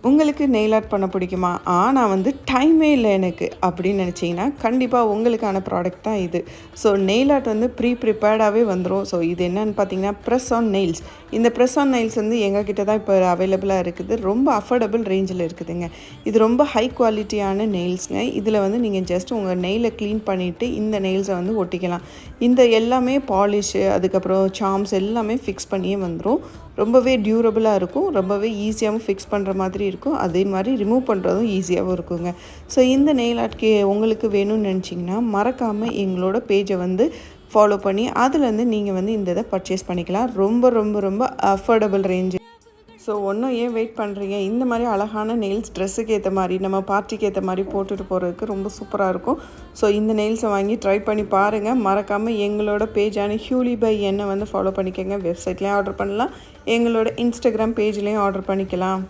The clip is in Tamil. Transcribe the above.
உங்களுக்கு நெயில் ஆர்ட் பண்ண பிடிக்குமா? ஆனால் வந்து டைமே இல்லை எனக்கு அப்படின்னு நினச்சிங்கன்னா கண்டிப்பாக உங்களுக்கான ப்ராடக்ட் தான் இது. ஸோ நெயில் ஆர்ட் வந்து ப்ரிப்பேர்டாகவே வந்துடும். ஸோ இது என்னன்னு பார்த்தீங்கன்னா ப்ரெஸ் ஆன் நெயில்ஸ். இந்த ப்ரெஸ் ஆன் நெயில்ஸ் வந்து எங்ககிட்ட தான் இப்போ அவைலபிளாக இருக்குது. ரொம்ப அஃபோர்டபுள் ரேஞ்சில் இருக்குதுங்க. இது ரொம்ப ஹை குவாலிட்டியான நெயில்ஸுங்க. இதில் வந்து நீங்கள் ஜஸ்ட் உங்கள் நெயிலை க்ளீன் பண்ணிவிட்டு இந்த நெயில்ஸை வந்து ஒட்டிக்கலாம். இந்த எல்லாமே பாலிஷு அதுக்கப்புறம் சார்ம்ஸ் எல்லாமே ஃபிக்ஸ் பண்ணியே வந்துடும். ரொம்பவே டியூரபுளாக இருக்கும். ரொம்பவே ஈஸியாகவும் ஃபிக்ஸ் பண்ணுற மாதிரி இருக்கும். அதே மாதிரி ரிமூவ் பண்ணுறதும் ஈஸியாகவும் இருக்குங்க. ஸோ இந்த நெயில் ஆர்ட் உங்களுக்கு வேணும்னு நினச்சிங்கன்னா மறக்காமல் எங்களோட பேஜை வந்து ஃபாலோ பண்ணி அதுலேருந்து நீங்கள் வந்து இந்த இதை பர்ச்சேஸ் பண்ணிக்கலாம். ரொம்ப ரொம்ப ரொம்ப அஃபோர்டபுள் ரேஞ்சு. ஸோ ஒன்றும் ஏன் வெயிட் பண்ணுறீங்க? இந்த மாதிரி அழகான நெயில்ஸ் ட்ரெஸ்ஸுக்கு ஏற்ற மாதிரி நம்ம பார்ட்டிக்கு ஏற்ற மாதிரி போட்டுட்டு போகிறதுக்கு ரொம்ப சூப்பராக இருக்கும். ஸோ இந்த நெயில்ஸை வாங்கி ட்ரை பண்ணி பாருங்கள். மறக்காமல் எங்களோட பேஜான ஹியூலி பை என்னை வந்து ஃபாலோ பண்ணிக்கோங்க. வெப்சைட்லேயும் ஆர்டர் பண்ணலாம், எங்களோட இன்ஸ்டாகிராம் பேஜ்லேயும் ஆர்டர் பண்ணிக்கலாம்.